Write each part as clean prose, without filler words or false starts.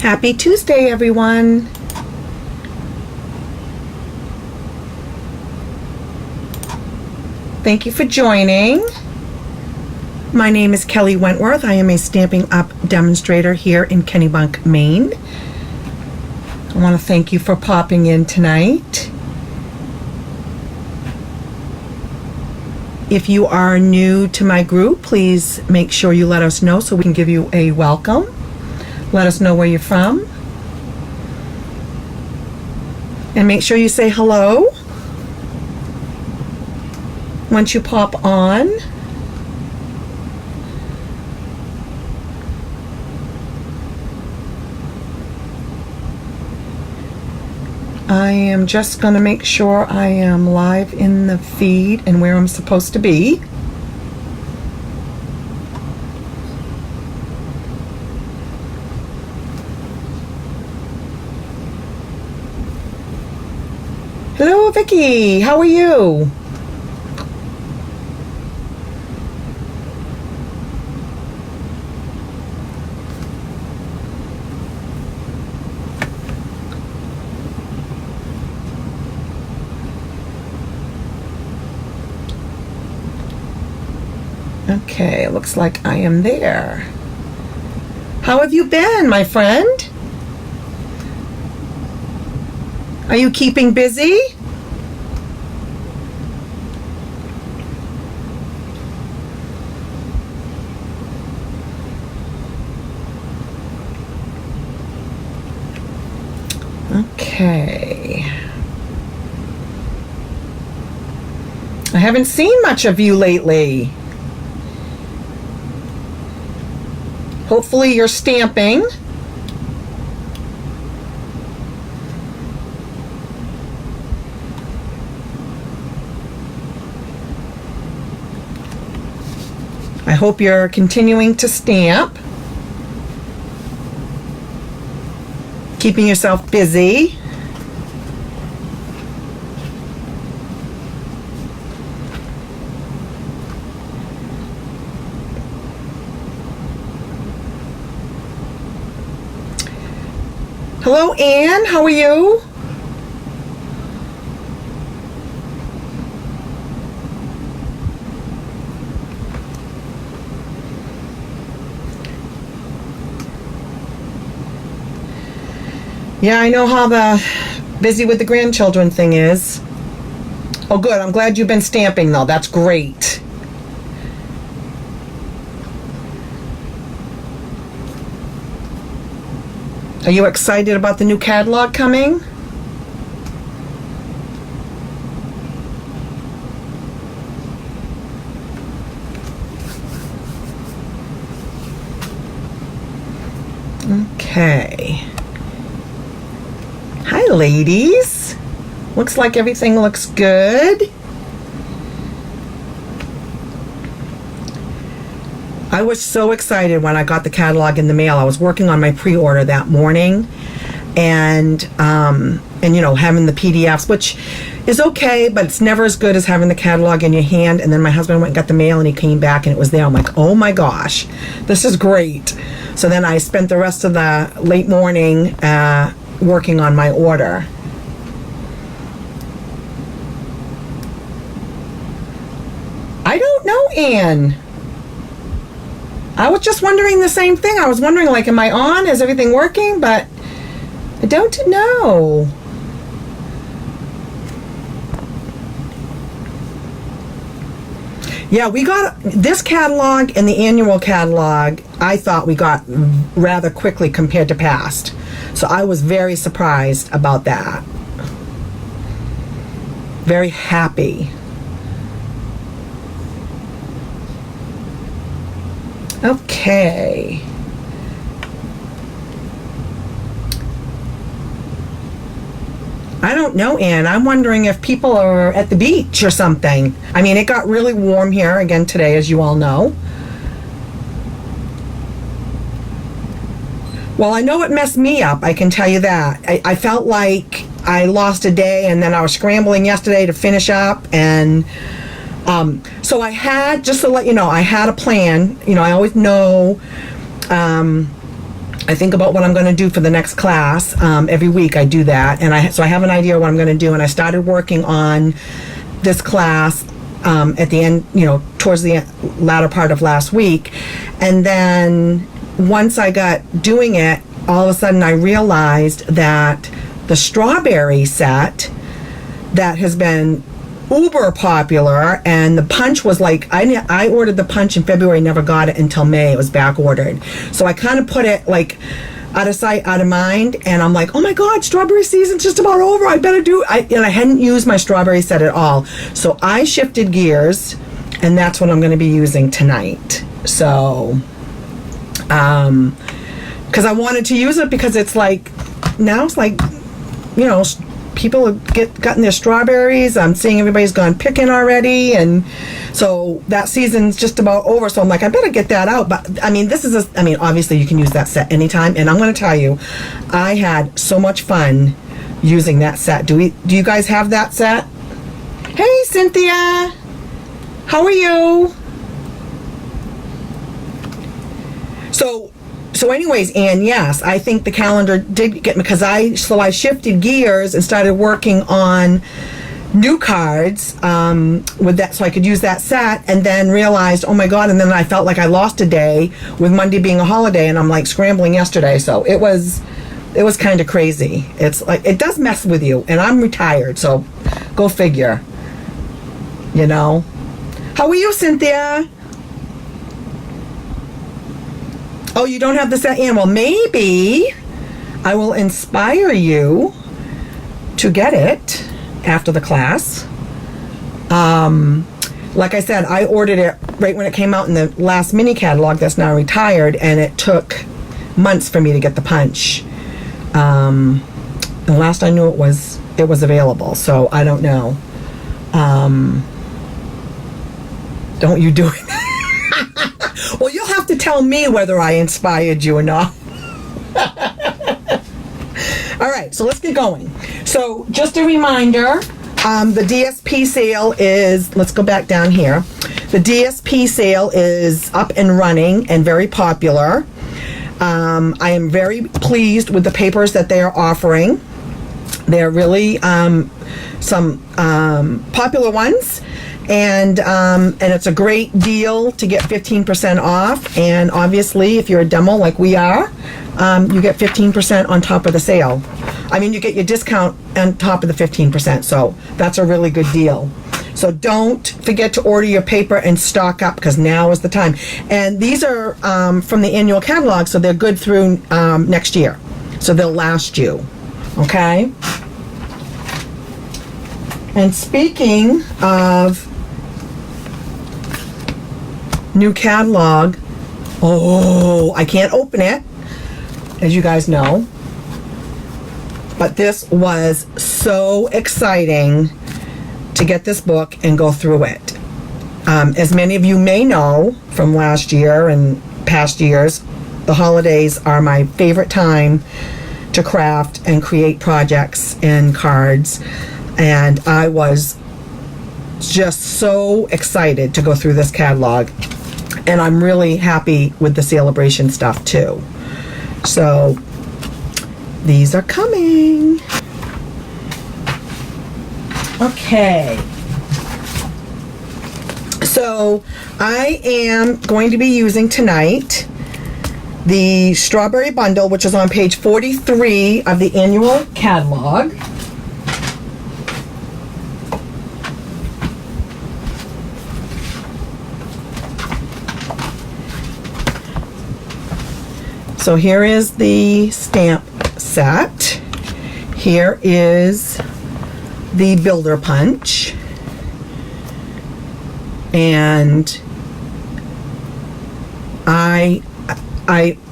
Happy Tuesday, everyone. Thank you for joining. My name is Kelly Wentworth. I am a Stampin' Up! Demonstrator here in Kennebunk, Maine. I want to thank you for popping in tonight. If you are new to my group, please make sure you let us know so we can give you a welcome. Let us know where you're from. And make sure you say hello once you pop on. I am just going to make sure I am live in the feed and where I'm supposed to be. Hello, Vicky. How are you? Okay, looks like I am there. How have you been, my friend? Are you keeping busy? Okay. I haven't seen much of you lately. Hopefully you're stamping. I hope you're continuing to stamp. Keeping yourself busy. Hello, Anne. How are you? Yeah, I know how the busy with the grandchildren thing is. Oh, good. I'm glad you've been stamping, though. That's great. Are you excited about the new catalog coming? Okay. Hi, ladies. Looks like everything looks good. I was so excited when I got the catalog in the mail. I was working on my pre-order that morning, and you know, having the PDFs, which is okay, but it's never as good as having the catalog in your hand. And then my husband went and got the mail, and he came back, and it was there. I'm like, oh my gosh, this is great. So then I spent the rest of the late morning working on my order. I don't know, Anne. I was just wondering the same thing. I was wondering, like, am I on? Is everything working? But I don't know. Yeah, we got this catalog and the annual catalog. I thought we got rather quickly compared to past. So I was very surprised about that. Very happy. Okay. I don't know, Anne. I'm wondering if people are at the beach or something. I mean, it got really warm here again today, as you all know. Well, I know it messed me up, I can tell you that. I felt like I lost a day, and then I was scrambling yesterday to finish up, and so I had, just to let you know, I had a plan. You know, I always know I think about what I'm going to do for the next class. Every week I do that, and so I have an idea of what I'm going to do. And I started working on this class at the end, towards the latter part of last week. And then once I got doing it, all of a sudden I realized that the strawberry set that has been uber popular, and the punch was like, I ordered the punch in February, never got it until May. It was back ordered. So I kind of put it like out of sight, out of mind, and I'm like, oh my God, strawberry season's just about over. I better and I hadn't used my strawberry set at all. So I shifted gears, and that's what I'm going to be using tonight. So, because I wanted to use it because it's like, now it's like, people have gotten their strawberries. I'm seeing everybody's gone picking already, and so that season's just about over. So I'm like, I better get that out. But I mean, obviously you can use that set anytime, and I'm going to tell you, I had so much fun using that set. Do you guys have that set? Hey, Cynthia, how are you? So anyways, Anne, yes, I think the calendar did get me, because I shifted gears and started working on new cards with that, so I could use that set, and then realized, oh my God, and then I felt like I lost a day with Monday being a holiday, and I'm like scrambling yesterday. So it was kind of crazy. It's like, it does mess with you, and I'm retired, so go figure. How are you, Cynthia? Oh, you don't have the set in? Well, maybe I will inspire you to get it after the class. Like I said, I ordered it right when it came out in the last mini catalog that's now retired, and it took months for me to get the punch. The last I knew it was available, so I don't know. Don't you do it? Well, you'll have to tell me whether I inspired you or not. All right, so let's get going. So just a reminder, the DSP sale is, let's go back down here. The DSP sale is up and running and very popular. I am very pleased with the papers that they are offering. They're really some popular ones. And it's a great deal to get 15% off. And obviously, if you're a demo like we are, you get 15% on top of the sale. I mean, you get your discount on top of the 15%. So that's a really good deal. So don't forget to order your paper and stock up, because now is the time. And these are from the annual catalog, so they're good through next year. So they'll last you. Okay? And speaking of new catalog, I can't open it, as you guys know, but this was so exciting to get this book and go through it. As many of you may know from last year and past years, the holidays are my favorite time to craft and create projects and cards, and I was just so excited to go through this catalog. And I'm really happy with the celebration stuff too. So these are coming. Okay. So I am going to be using tonight the Strawberry Bundle, which is on page 43 of the annual catalog. So here is the stamp set. Here is the builder punch. And I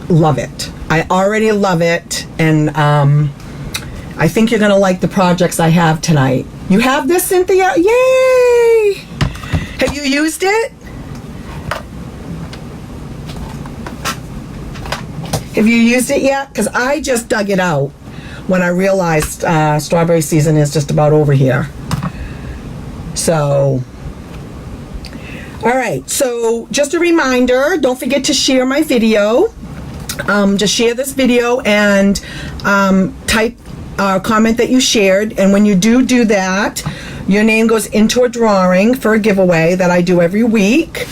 love it. I already love it. And I think you're going to like the projects I have tonight. You have this, Cynthia? Yay! Have you used it? Have you used it yet? Because I just dug it out when I realized strawberry season is just about over here. So, all right. So just a reminder, don't forget to share my video. just share this video and type a comment that you shared. And when you do that, your name goes into a drawing for a giveaway that I do every week.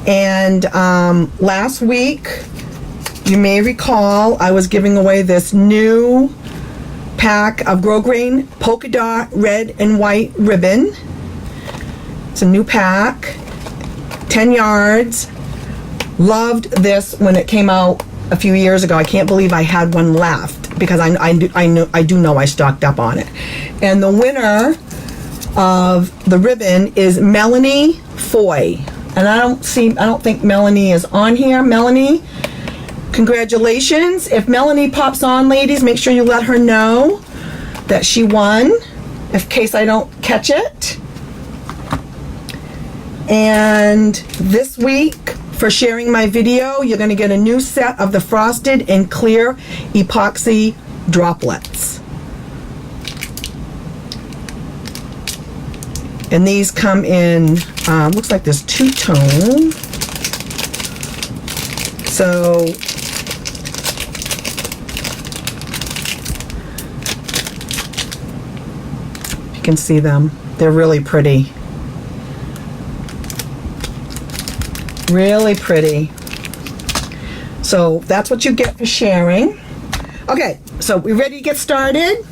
And last week, you may recall, I was giving away this new pack of Grosgrain polka dot red and white ribbon. It's a new pack, 10 yards. Loved this when it came out a few years ago. I can't believe I had one left because I do know I stocked up on it. And the winner of the ribbon is Melanie Foy. And I don't think Melanie is on here. Melanie, congratulations. If Melanie pops on, ladies, make sure you let her know that she won, in case I don't catch it. And this week, for sharing my video, you're going to get a new set of the frosted and clear epoxy droplets. And these come in, looks like there's two-tone. So, you can see them. They're really pretty. Really pretty. So that's what you get for sharing. Okay, so we ready to get started?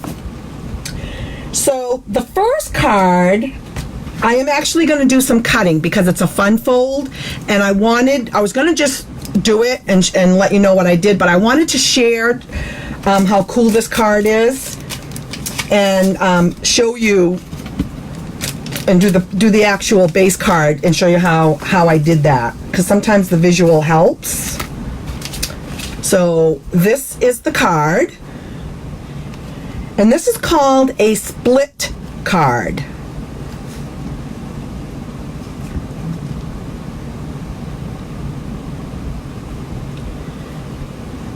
So the first card, I am actually going to do some cutting because it's a fun fold, and I was going to just do it and let you know what I did, but I wanted to share how cool this card is and show you and do the actual base card and show you how I did that, because sometimes the visual helps. So this is the card, and this is called a split card.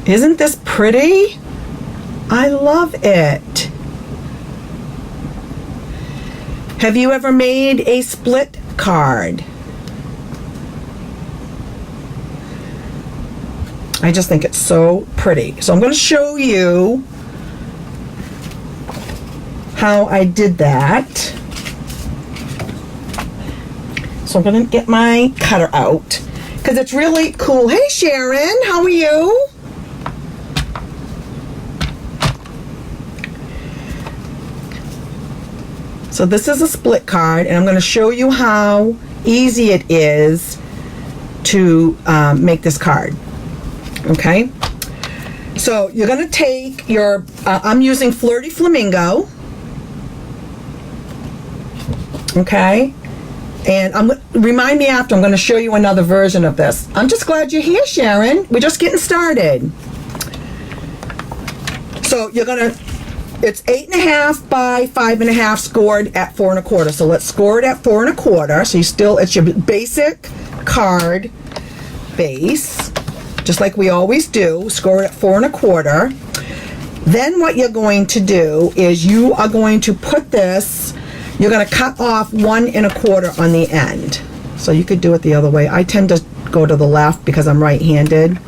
Isn't this pretty? I love it. Have you ever made a split card? I just think it's so pretty. So I'm going to show you how I did that. So I'm going to get my cutter out because it's really cool. Hey Sharon, how are you? So this is a split card, and I'm going to show you how easy it is to make this card. Okay? So you're going to take your, I'm using Flirty Flamingo. Okay? And remind me after, I'm going to show you another version of this. I'm just glad you're here, Sharon. We're just getting started. So you're going to, it's 8.5 by 5.5 scored at 4 1/4. So let's score it at 4 1/4. So you still, it's your basic card base, just like we always do. Score it at 4 1/4. Then what you're going to do is you are going to put this, you're going to cut off 1 1/4 on the end. So you could do it the other way. I tend to go to the left because I'm right-handed.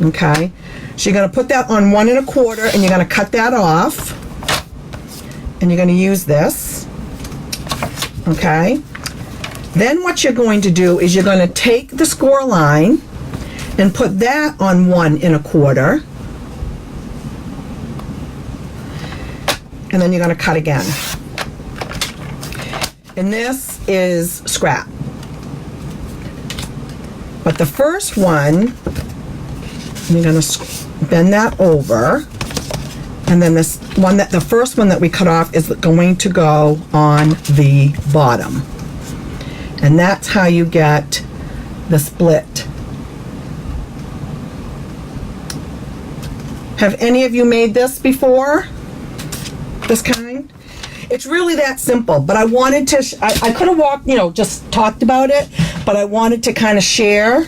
Okay. So you're going to put that on 1 1/4, and you're going to cut that off, and you're going to use this. Okay. Then what you're going to do is you're going to take the score line and put that on 1 1/4, and then you're going to cut again. And this is scrap. But the first one, you're going to bend that over, and then this one, the first one that we cut off is going to go on the bottom. And that's how you get the split. Have any of you made this before? This kind? It's really that simple, but I wanted to, I could have walked, just talked about it, but I wanted to kind of share.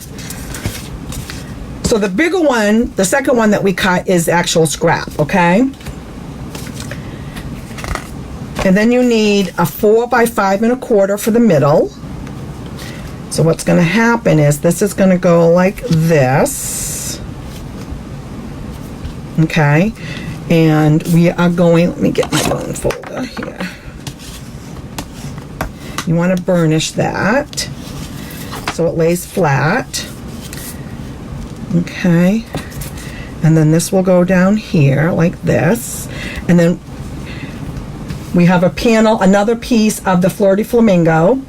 So the bigger one, the second one that we cut is actual scrap, okay? And then you need a 4 by 5 1/4 for the middle. So what's going to happen is this is going to go like this. Okay, and we are going, let me get my bone folder here. You want to burnish that so it lays flat. Okay, and then this will go down here like this, and then we have a panel, another piece of the Fleur de Flamingo,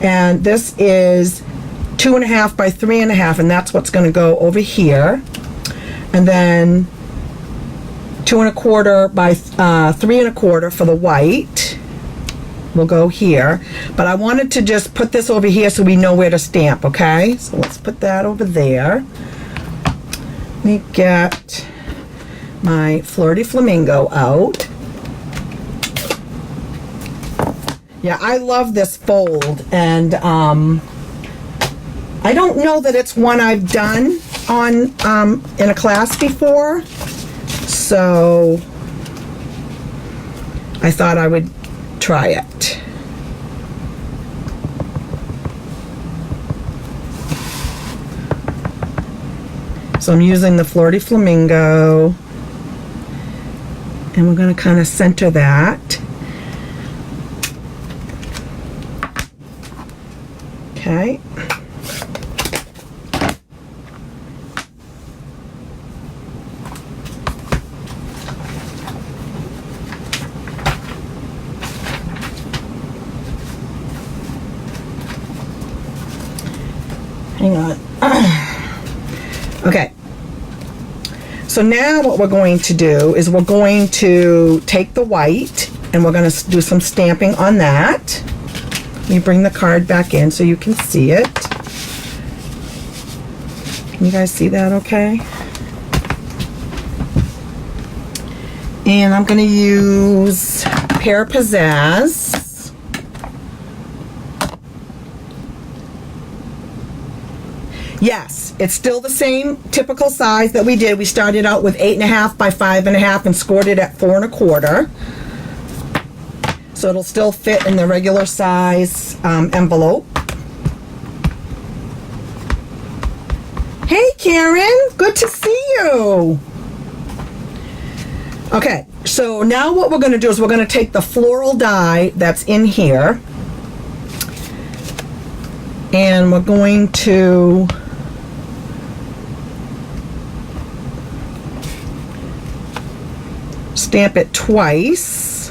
and this is 2.5 by 3.5, and that's what's going to go over here, and then 2.25 by 3.25 for the white will go here. But I wanted to just put this over here so we know where to stamp. Okay, so let's put that over there. Let me get my Fleur de Flamingo out. Yeah, I love this fold, and I don't know that it's one I've done on in a class before, so I thought I would try it. So I'm using the Fleur de Flamingo, and we're going to kind of center that. Okay. Hang on. Okay. So now what we're going to do is we're going to take the white and we're going to do some stamping on that. Let me bring the card back in so you can see it. Can you guys see that okay? And I'm going to use Pear Pizzazz. Yes, it's still the same typical size that we did. We started out with 8.5 by 5.5 and scored it at 4.25. So it'll still fit in the regular size envelope. Hey Karen, good to see you. Okay, so now what we're going to do is we're going to take the floral die that's in here, and we're going to stamp it twice.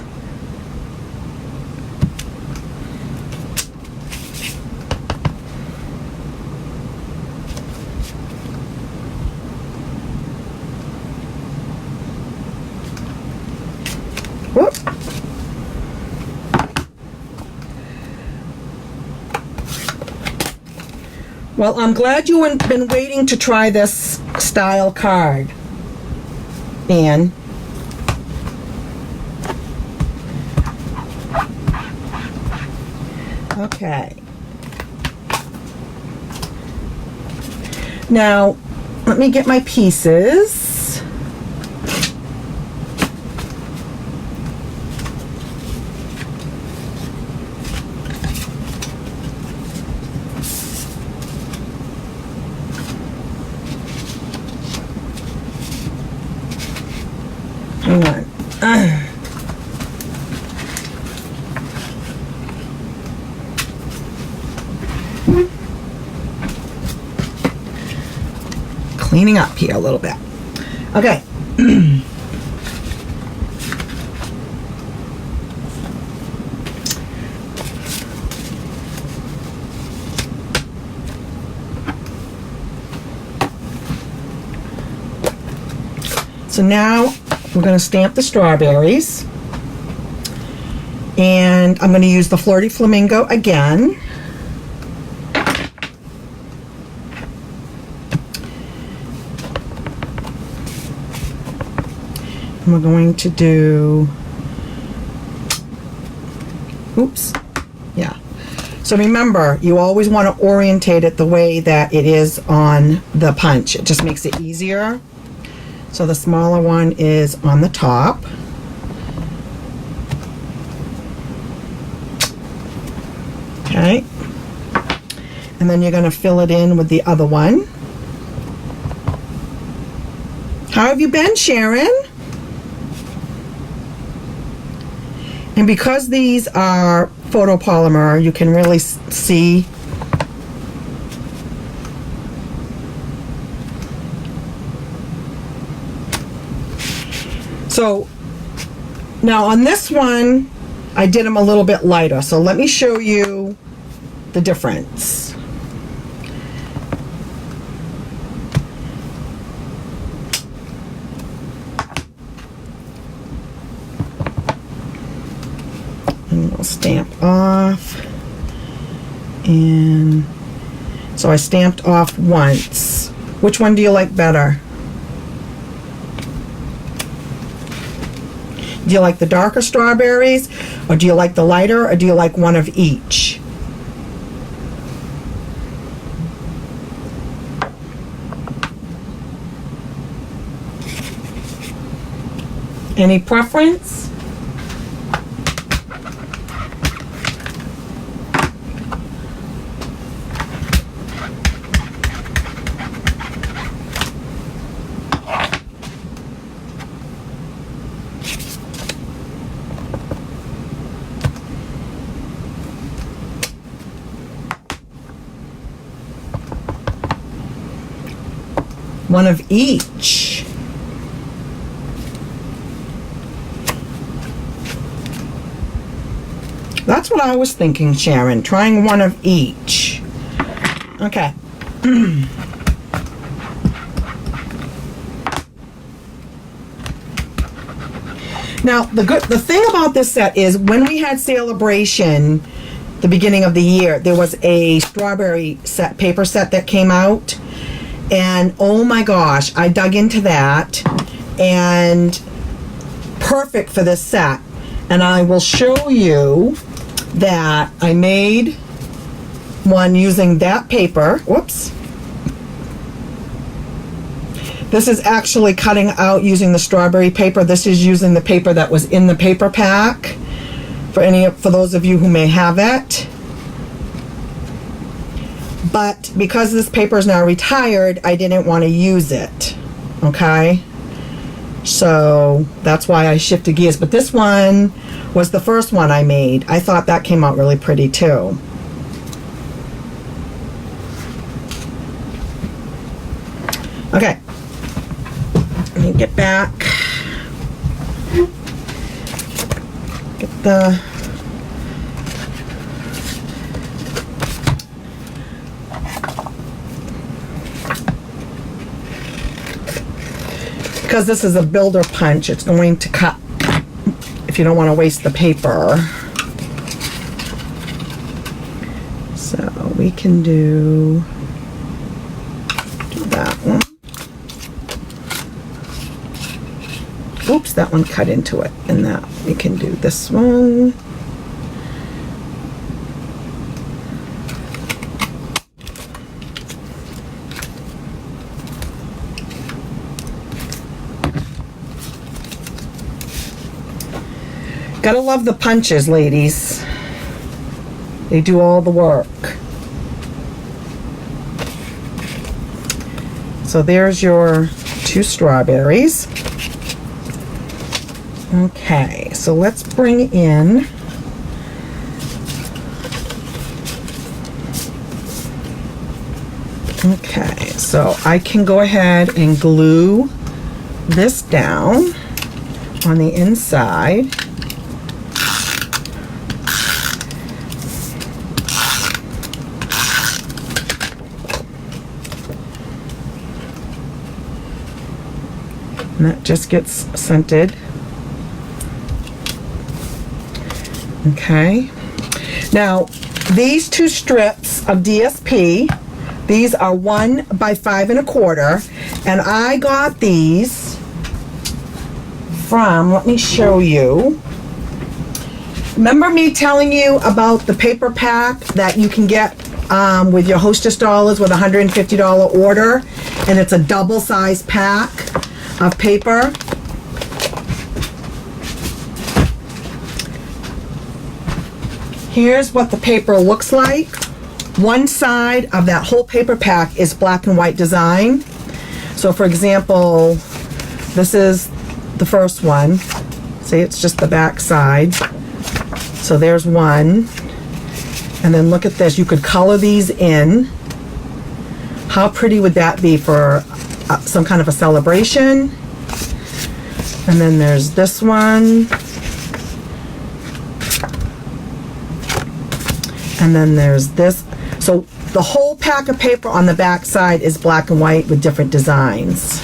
Whoop. Well, I'm glad you've been waiting to try this style card, Anne. Okay. Now, let me get my pieces. Hang on. Cleaning up here a little bit. Okay. So now we're going to stamp the strawberries, and I'm going to use the Fleur de Flamingo again. And we're going to do, oops, yeah. So remember, you always want to orientate it the way that it is on the punch. It just makes it easier. So the smaller one is on the top. Okay. And then you're going to fill it in with the other one. How have you been, Sharon? And because these are photopolymer, you can really see. So now on this one, I did them a little bit lighter. So let me show you the difference. And we'll stamp off. And so I stamped off once. Which one do you like better? Do you like the darker strawberries, or do you like the lighter, or do you like one of each? Any preference? One of each. That's what I was thinking, Sharon. Trying one of each. Okay. Now, the thing about this set is when we had Celebration, the beginning of the year, there was a strawberry set, paper set that came out. And oh my gosh, I dug into that, and perfect for this set. And I will show you that I made one using that paper. Whoops. This is actually cutting out using the strawberry paper. This is using the paper that was in the paper pack for those of you who may have it. But because this paper is now retired, I didn't want to use it. Okay? So that's why I shifted gears. But this one was the first one I made. I thought that came out really pretty too. Okay. Let me get back. Get the... Because this is a builder punch, it's going to cut if you don't want to waste the paper. So we can do that one. Oops, that one cut into it. And that we can do this one. Gotta love the punches, ladies. They do all the work. So there's your 2 strawberries. Okay, so let's bring in okay, so I can go ahead and glue this down on the inside. And that just gets scented. Okay. Now, these 2 strips of DSP, these are 1 by 5 1/4, and I got these from, let me show you. Remember me telling you about the paper pack that you can get with your Hostess dollars with a $150 order, and it's a double size pack of paper? Here's what the paper looks like. One side of that whole paper pack is black and white design. So for example, This is the first one. See, it's just the back side. So there's one. And then look at this. You could color these in. How pretty would that be for some kind of a celebration? And then there's this one. And then there's this. So the whole pack of paper on the back side is black and white with different designs.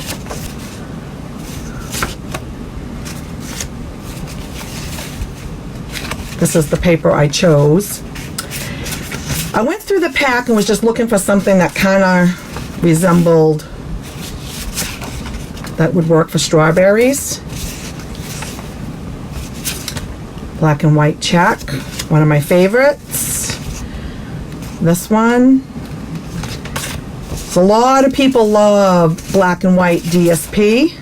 This is the paper I chose. I went through the pack and was just looking for something that kind of resembled, that would work for strawberries. Black and white check, one of my favorites. This one. So a lot of people love black and white DSP.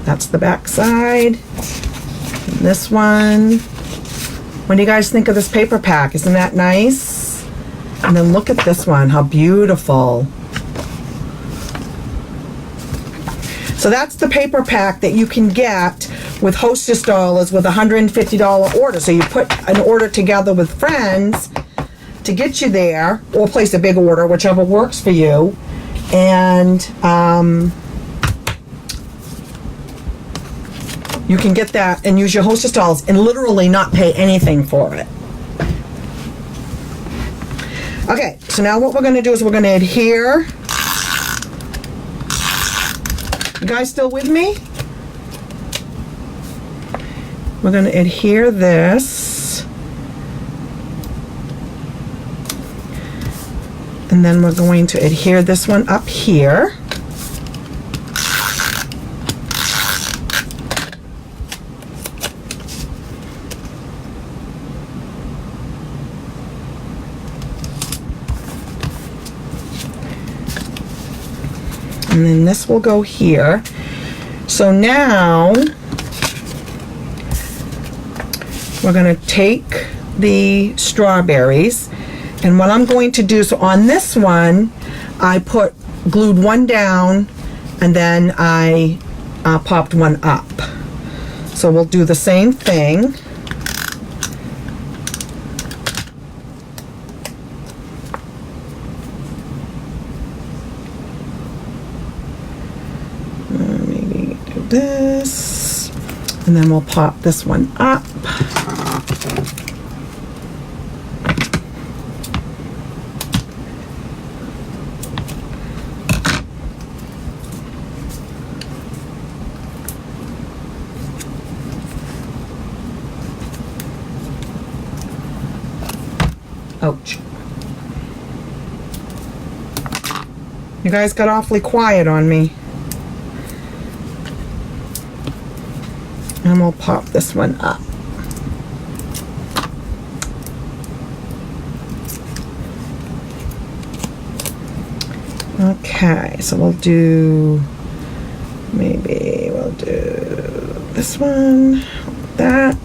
That's the back side. And this one. What do you guys think of this paper pack? Isn't that nice? And then look at this one, how beautiful. So that's the paper pack that you can get with Hostess dollars with a $150 order. So you put an order together with friends to get you there, or place a big order, whichever works for you. And you can get that and use your Hostess dollars and literally not pay anything for it. Okay, so now what we're going to do is we're going to adhere. You guys still with me? We're going to adhere this. And then we're going to adhere this one up here. And then this will go here. So now we're going to take the strawberries, and what I'm going to do, so on this one I glued one down and then I popped one up. So we'll do the same thing. Maybe do this, and then we'll pop this one up. Ouch. You guys got awfully quiet on me. And we'll pop this one up. Okay, so we'll do, maybe we'll do this one, that.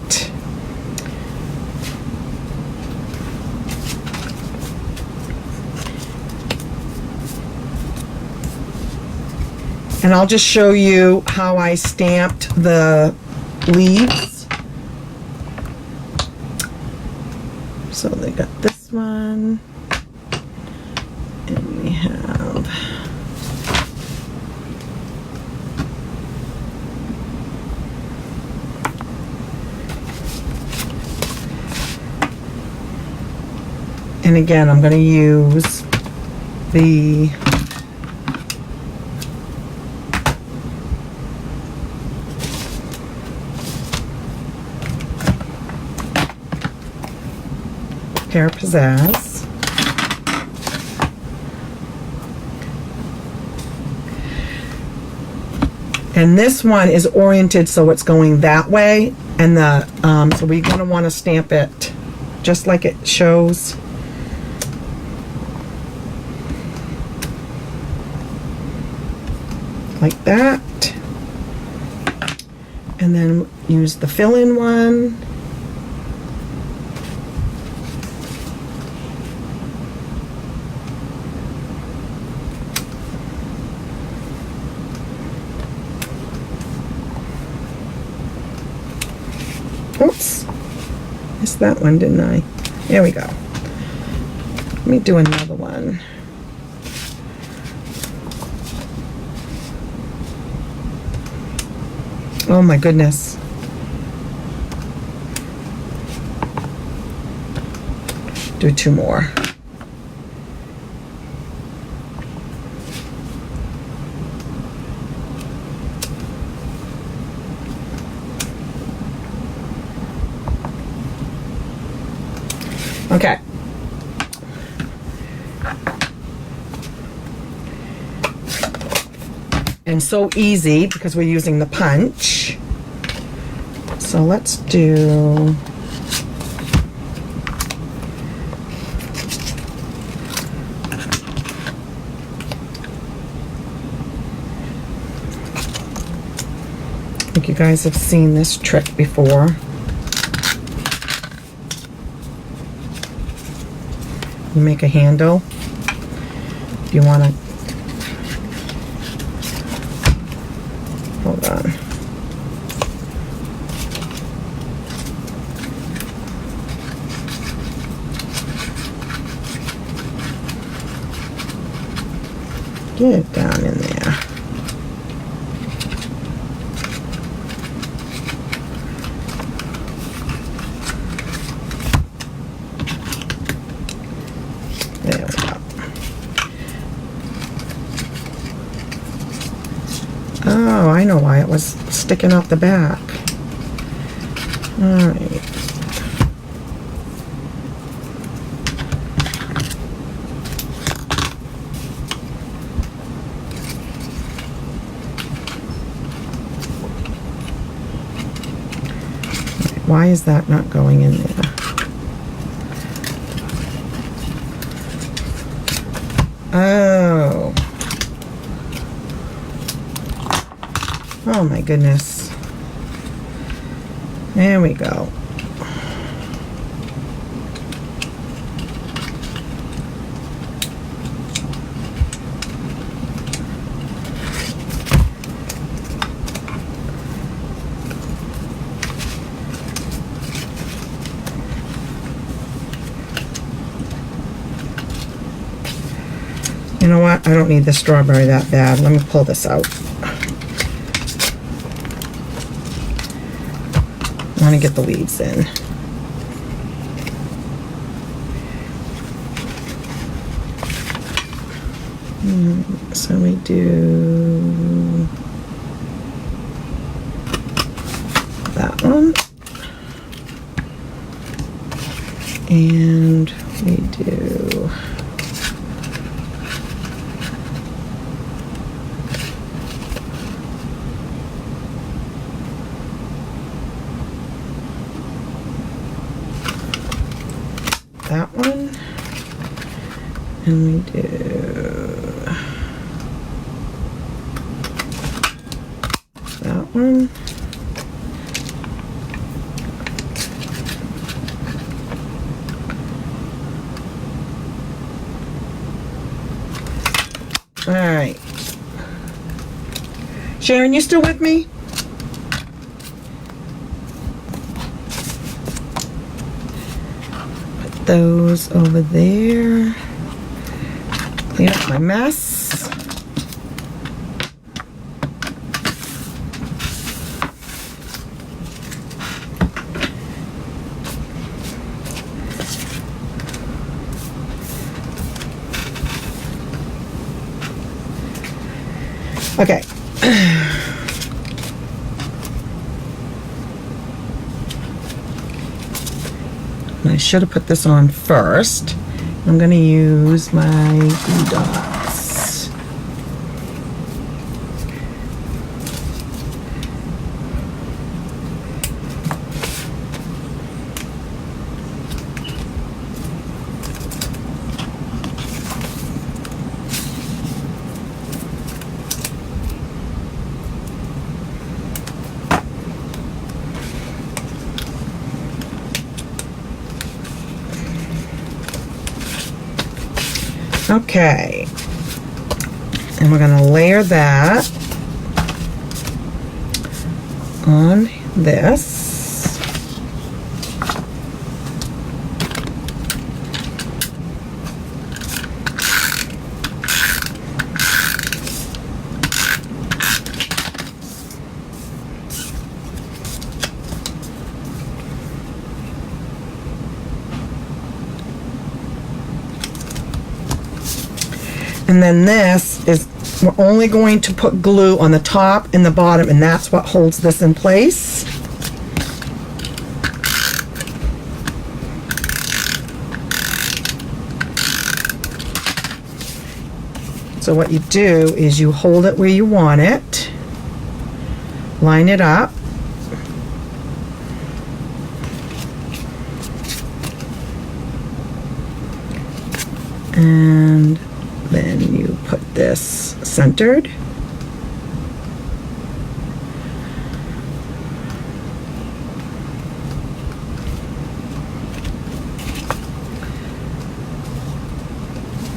And I'll just show you how I stamped the leaves. So they got this one, and we have and again I'm going to use the Pear Pizzazz. And this one is oriented so it's going that way, and the so we're going to want to stamp it just like it shows. Like that. And then use the fill-in one. Oops. Missed that one, didn't I? There we go. Let me do another one. Oh my goodness. Do 2 more. Okay. And so easy because we're using the punch. So let's do I think you guys have seen this trick before. You make a handle. If you want to, hold on. Get it down in there. There we go. Oh, I know why it was sticking out the back. All right. Why is that not going in there? Oh. Oh my goodness. There we go. You know what? I don't need the strawberry that bad. Let me pull this out. I want to get the leaves in. So we do that one. And we do that one, and we do that one, all right. Sharon, you still with me? Those over there. Clean up my mess. Okay. I should have put this on first. I'm going to use my glue dots. Okay, and we're going to layer that on this. And then this is, we're only going to put glue on the top and the bottom, and that's what holds this in place. So what you do is you hold it where you want it, line it up, and then you put this centered.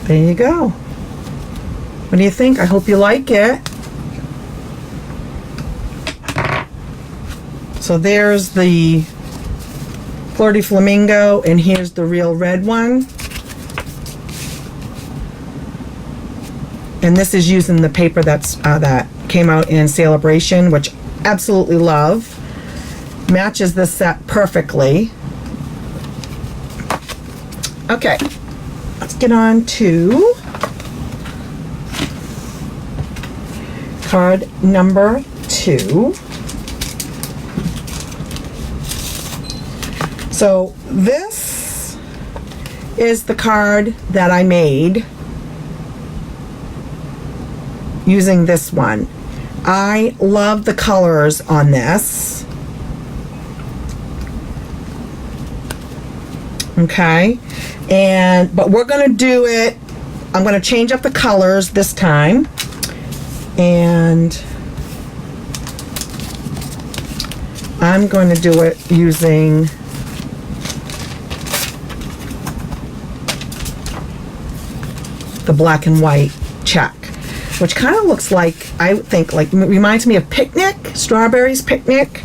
There you go. What do you think? I hope you like it. So there's the Fleur de Flamingo, and here's the real red one. And this is using the paper that's that came out in Celebration, which I absolutely love. Matches this set perfectly. Okay, let's get on to card number 2. So this is the card that I made using this one. I love the colors on this. Okay, but we're gonna do it, I'm gonna change up the colors this time, and I'm going to do it using the black and white check, which kind of looks like, I think, like, reminds me of Picnic, Strawberries Picnic.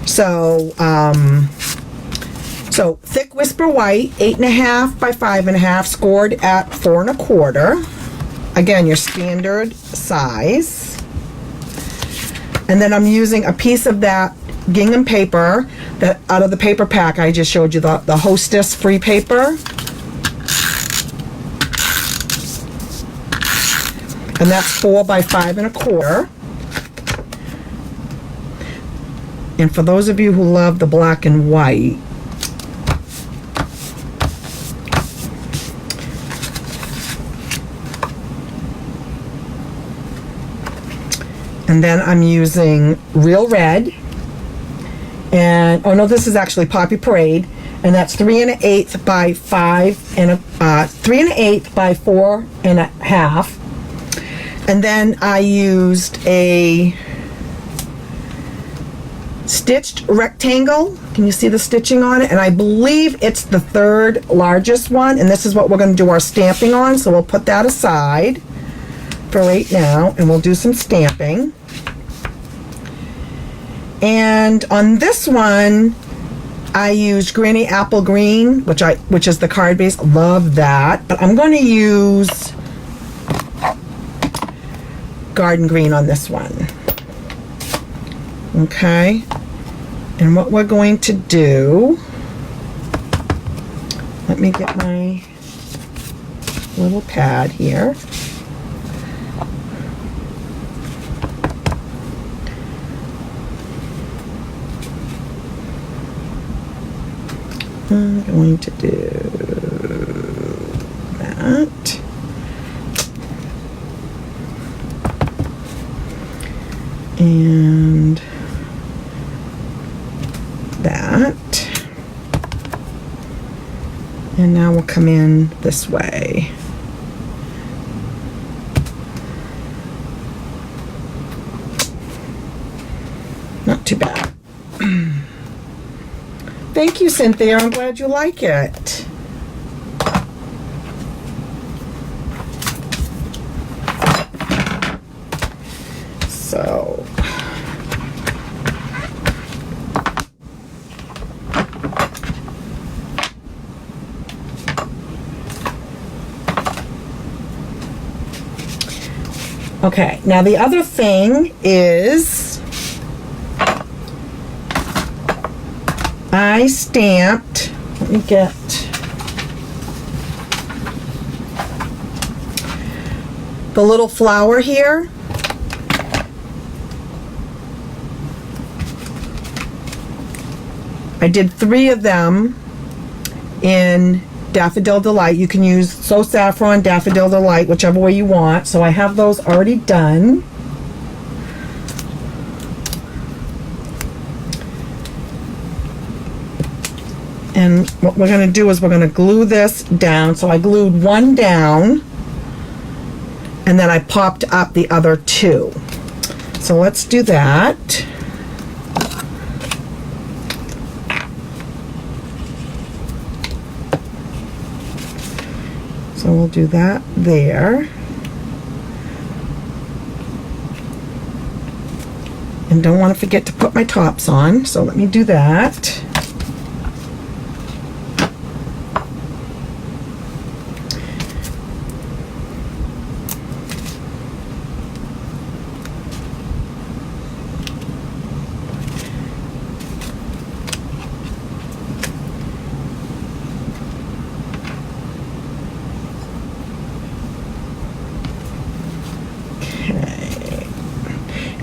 So, so thick whisper white, 8.5 by 5.5, scored at 4 1/4. Again, your standard size. And then I'm using a piece of that gingham paper that out of the paper pack I just showed you, the Hostess free paper. And that's 4 by 5 1/4. And for those of you who love the black and white, and then I'm using real red, and oh no, this is actually Poppy Parade, and that's 3 1/8 by 5 and 3 1/8 by 4 1/2. And then I used a stitched rectangle. Can you see the stitching on it? And I believe it's the 3rd largest one, and this is what we're going to do our stamping on, so we'll put that aside for right now, and we'll do some stamping. And on this one, I used Granny Apple Green, which is the card base. Love that. But I'm going to use Garden Green on this one. Okay. And what we're going to do, let me get my little pad here. I'm going to do that. And that. And now we'll come in this way. Not too bad. Thank you, Cynthia. I'm glad you like it. So, okay, now the other thing is I stamped, let me get the little flower here. I did 3 of them in Daffodil Delight. You can use So Saffron, Daffodil Delight, whichever way you want. So I have those already done. And what we're going to do is we're going to glue this down. So I glued one down, and then I popped up the other 2. So let's do that. So we'll do that there. And don't want to forget to put my tops on, so let me do that.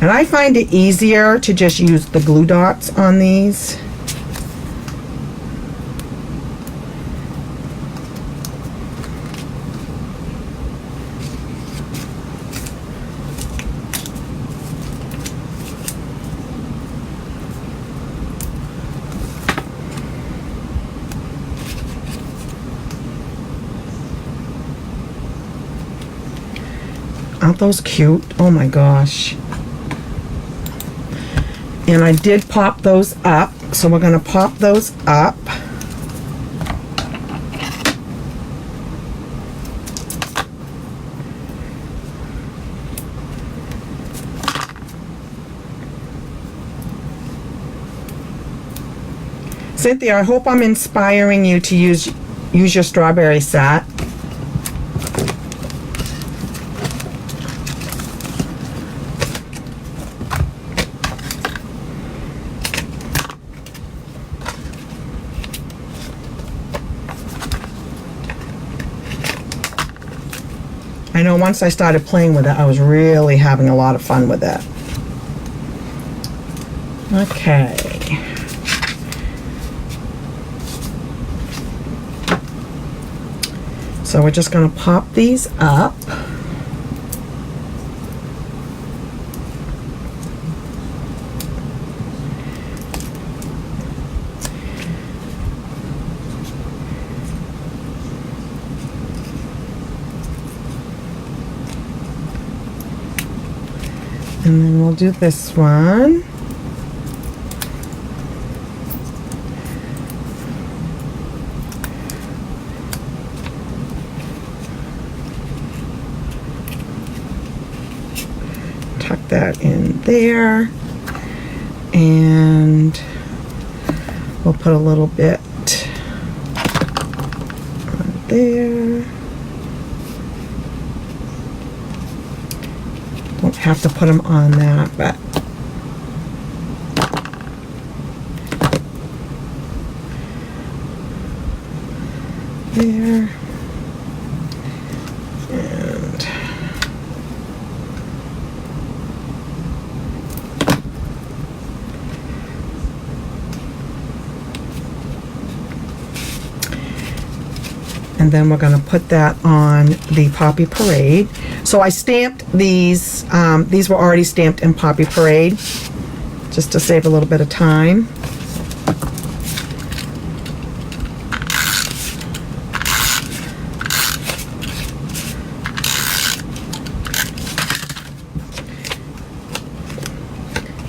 And I find it easier to just use the glue dots on these. Aren't those cute? Oh my gosh. And I did pop those up, so we're going to pop those up. Cynthia, I hope I'm inspiring you to use your strawberry set. I know once I started playing with it, I was really having a lot of fun with it. Okay. So we're just going to pop these up. And then we'll do this one. Tuck that in there. And we'll put a little bit on there. Won't have to put them on that, but there. And then we're going to put that on the Poppy Parade. So I stamped these. These were already stamped in Poppy Parade, just to save a little bit of time.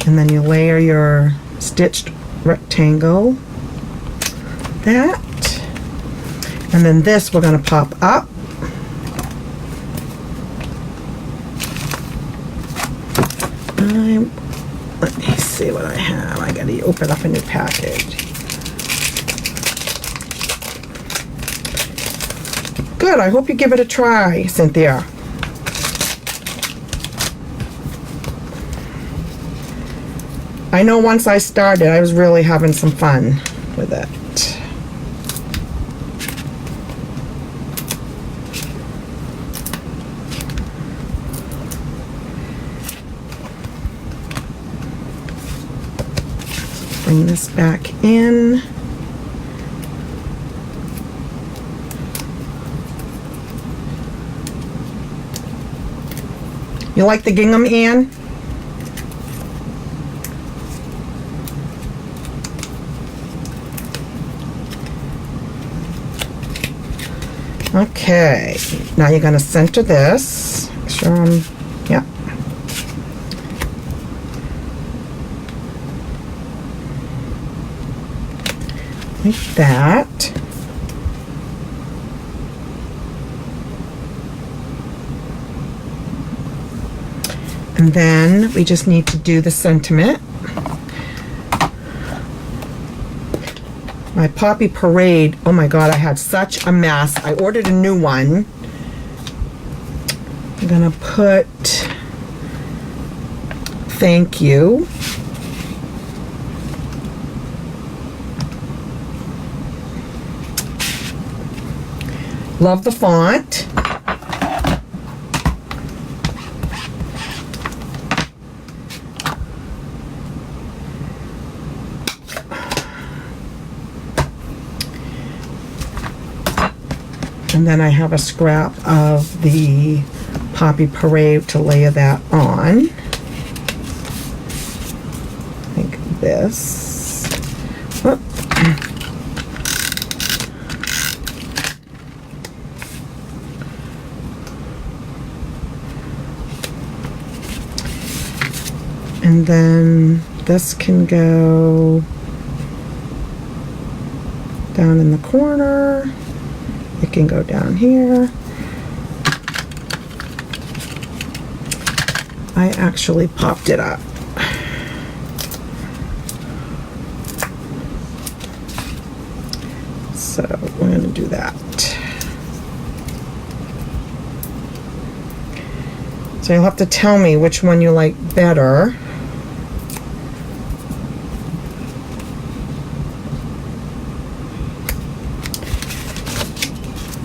And then you layer your stitched rectangle. That. And then this we're going to pop up. Let me see what I have. I got to open up a new package. Good. I hope you give it a try, Cynthia. I know once I started, I was really having some fun with it. bring this back in. You like the gingham, Anne? Okay, now you're going to center this. Make sure yeah. Like that. And then we just need to do the sentiment. My Poppy Parade, oh my god, I had such a mess. I ordered a new one. I'm gonna put thank you. Love the font. And then I have a scrap of the Poppy Parade to layer that on. Like this. Oh. And then this can go down in the corner. It can go down here. I actually popped it up. So we're going to do that. So you'll have to tell me which one you like better.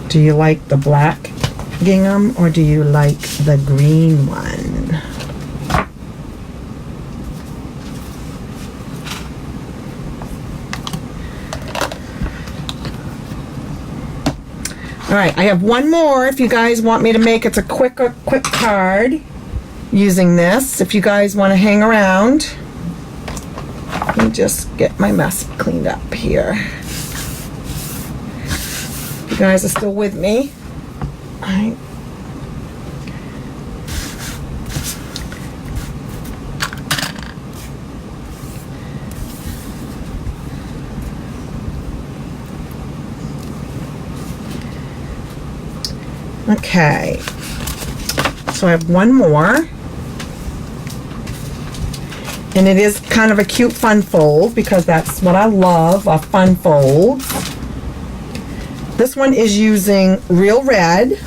Do you like the black gingham or do you like the green one? All right, I have one more if you guys want me to make. It's a quick card using this. If you guys want to hang around. Let me just get my mess cleaned up here. You guys are still with me. All right. Okay. So I have one more. And it is kind of a cute fun fold because that's what I love, are fun folds. This one is using Real Red.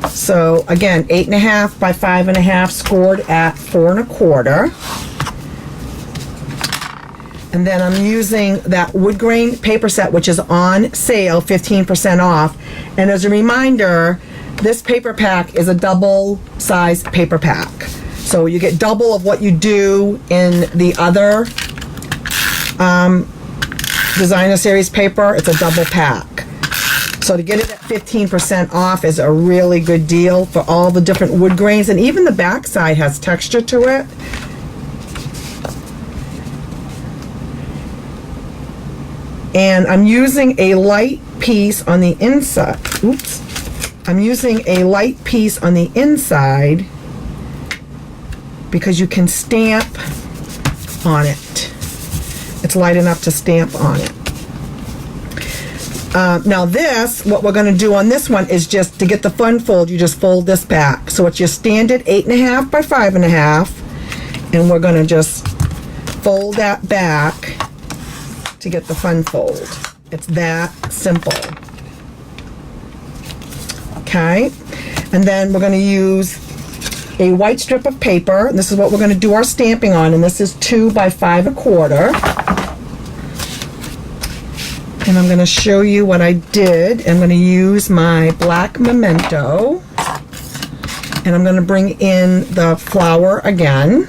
So again, 8.5 by 5.5, scored at 4 1/4. And then I'm using that wood grain paper set, which is on sale, 15% off. And as a reminder, this paper pack is a double size paper pack. So you get double of what you do in the other designer series paper. It's a double pack. So to get it at 15% off is a really good deal for all the different wood grains. And even the back side has texture to it. And I'm using a light piece on the inside. Oops. I'm using a light piece on the inside because you can stamp on it. It's light enough to stamp on it. Now this, what we're going to do on this one is just to get the fun fold, you just fold this back. So it's your standard 8.5 by 5.5. And we're going to just fold that back to get the fun fold. It's that simple. Okay, and then we're going to use a white strip of paper, and this is what we're going to do our stamping on, and this is 2 by 5 1/4. And I'm going to show you what I did. I'm going to use my black memento. And I'm going to bring in the flower again.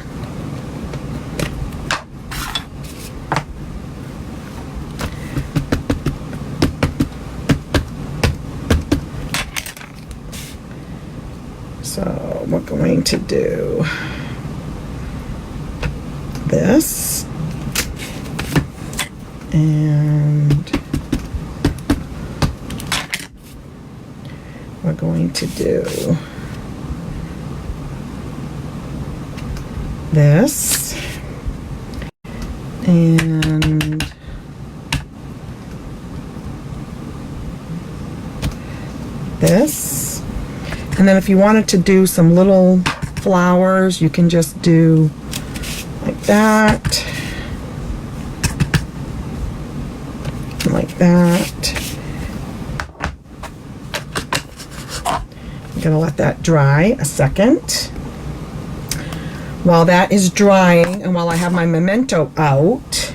So we're going to do this. And we're going to do this, and this. And then if you wanted to do some little flowers, you can just do like that, like that. I'm gonna let that dry a second. While that is drying and while I have my memento out,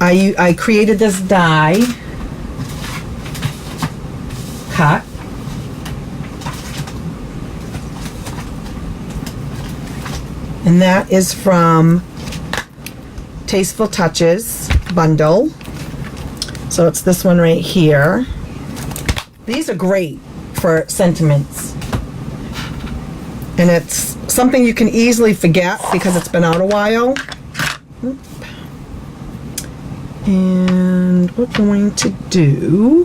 I created this die cut. And that is from Tasteful Touches bundle. So it's this one right here. These are great for sentiments. And it's something you can easily forget because it's been out a while. And we're going to do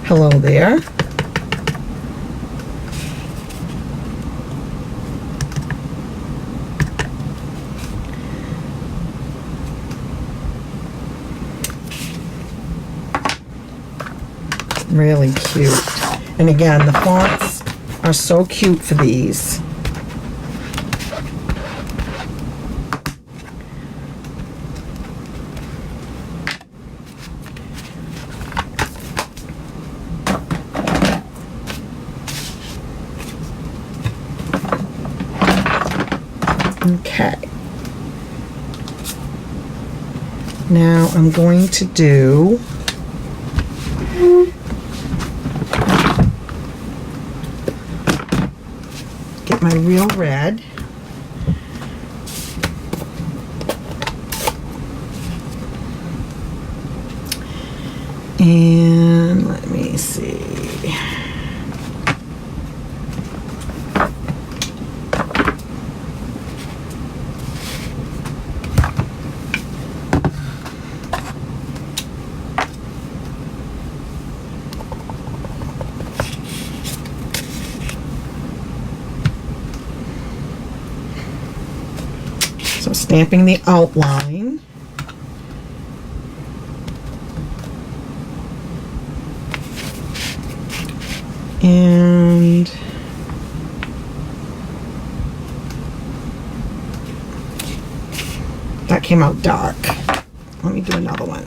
hello there. Really cute. And again, the fonts are so cute for these. Okay. Now I'm going to do get my real red. And let me see. So stamping the outline. And that came out dark. Let me do another one.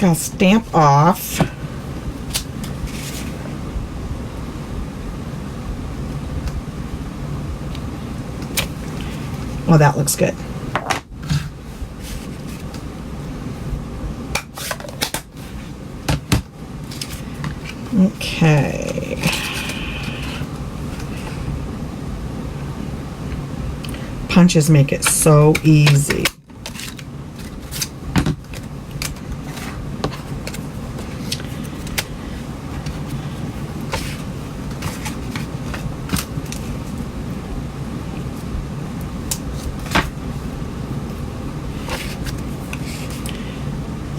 I'll stamp off. Oh, that looks good. Okay. Punches make it so easy.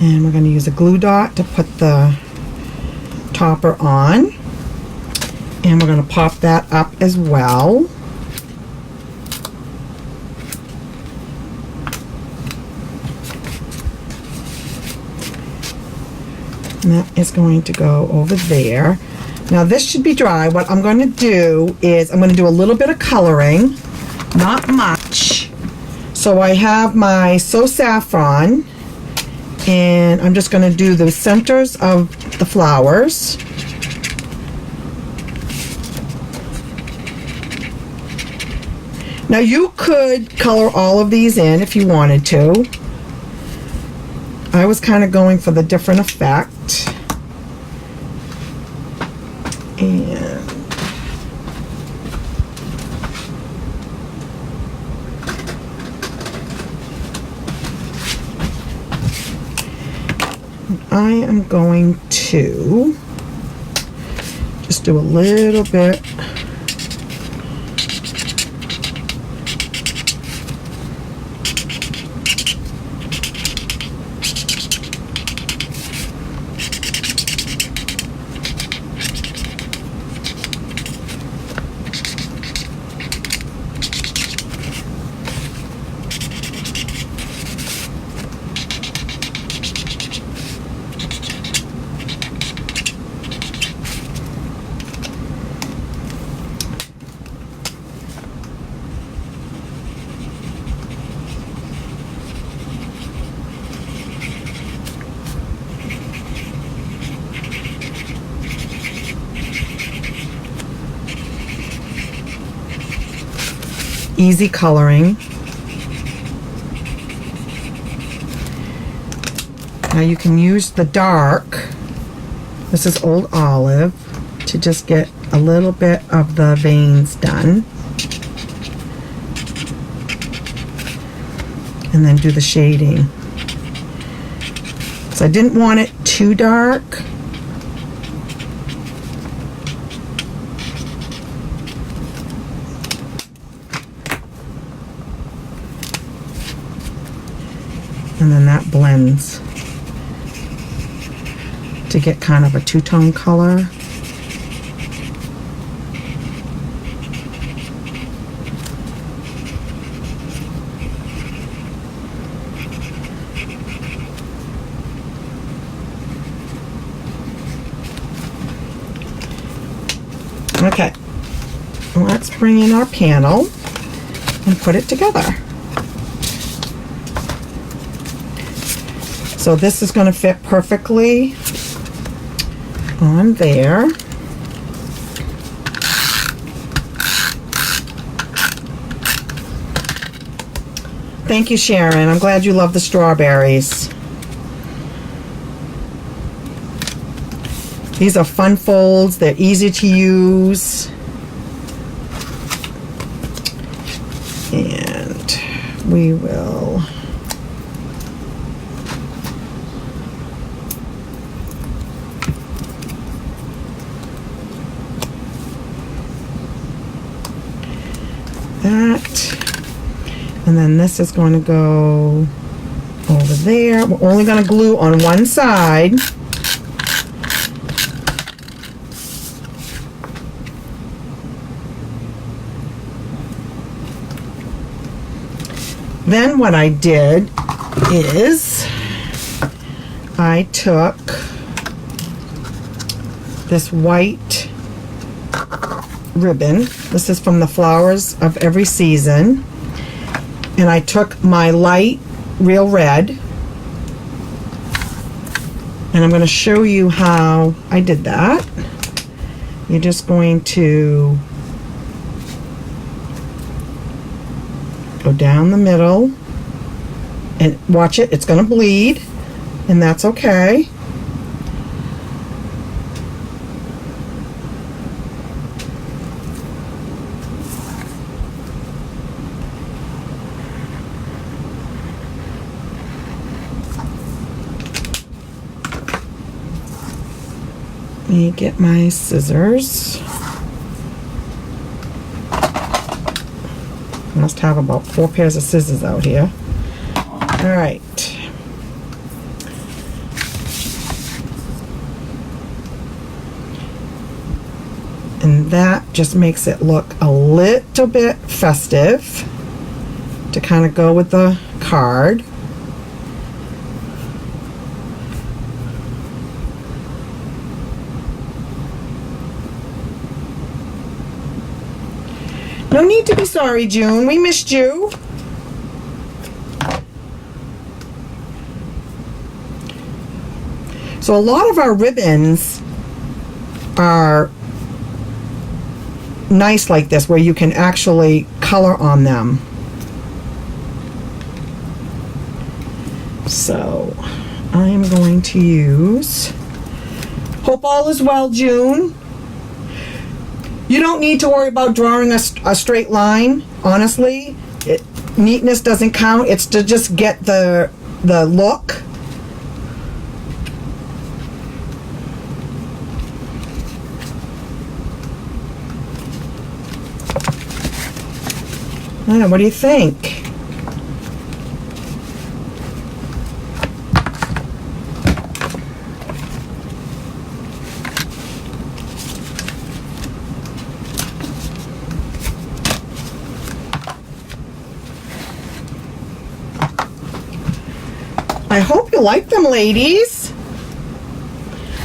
And we're going to use a glue dot to put the topper on. And we're going to pop that up as well. And that is going to go over there. Now this should be dry. What I'm going to do is I'm going to do a little bit of coloring, not much. So I have my So Saffron, and I'm just going to do the centers of the flowers. Now you could color all of these in if you wanted to. I was kind of going for the different effect. And I am going to just do a little bit . Easy coloring. Now you can use the dark, this is Old Olive, to just get a little bit of the veins done. And then do the shading. So I didn't want it too dark. And then that blends to get kind of a two-tone color. Okay, let's bring in our panel and put it together. So this is going to fit perfectly on there. Thank you, Sharon. I'm glad you love the strawberries. These are fun folds. They're easy to use. And we will that, and then this is going to go over there. We're only going to glue on one side. Then what I did is I took this white ribbon. This is from the Flowers of Every Season. And I took my light Real Red. And I'm going to show you how I did that. You're just going to go down the middle and watch it. It's going to bleed, and that's okay. Let me get my scissors. Must have about 4 pairs of scissors out here. All right. And that just makes it look a little bit festive to kind of go with the card. No need to be sorry, June. We missed you. So a lot of our ribbons are nice like this, where you can actually cut color on them. So I am going to use Hope All Is Well, June. You don't need to worry about drawing a straight line, honestly. Neatness doesn't count. It's to just get the look. I don't know, what do you think? I hope you like them, ladies.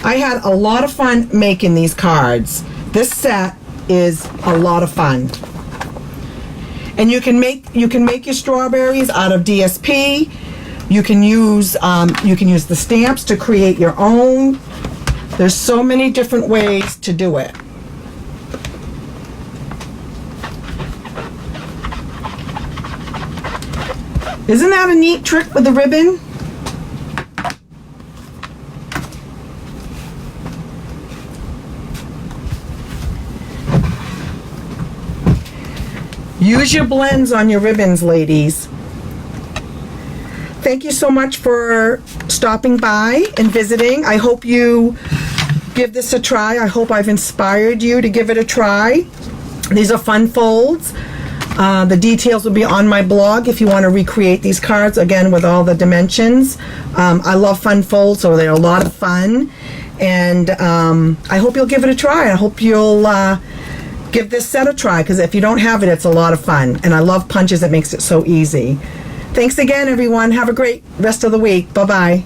I had a lot of fun making these cards. This set is a lot of fun. And you can make your strawberries out of DSP. You can use the stamps to create your own. There's so many different ways to do it. Isn't that a neat trick with the ribbon? Use your blends on your ribbons, ladies. Thank you so much for stopping by and visiting. I hope you give this a try. I hope I've inspired you to give it a try. These are fun folds. The details will be on my blog if you want to recreate these cards, again, with all the dimensions. I love fun folds, so they're a lot of fun. And I hope you'll give it a try. I hope you'll give this set a try, because if you don't have it, it's a lot of fun. And I love punches. It makes it so easy. Thanks again, everyone. Have a great rest of the week. Bye-bye.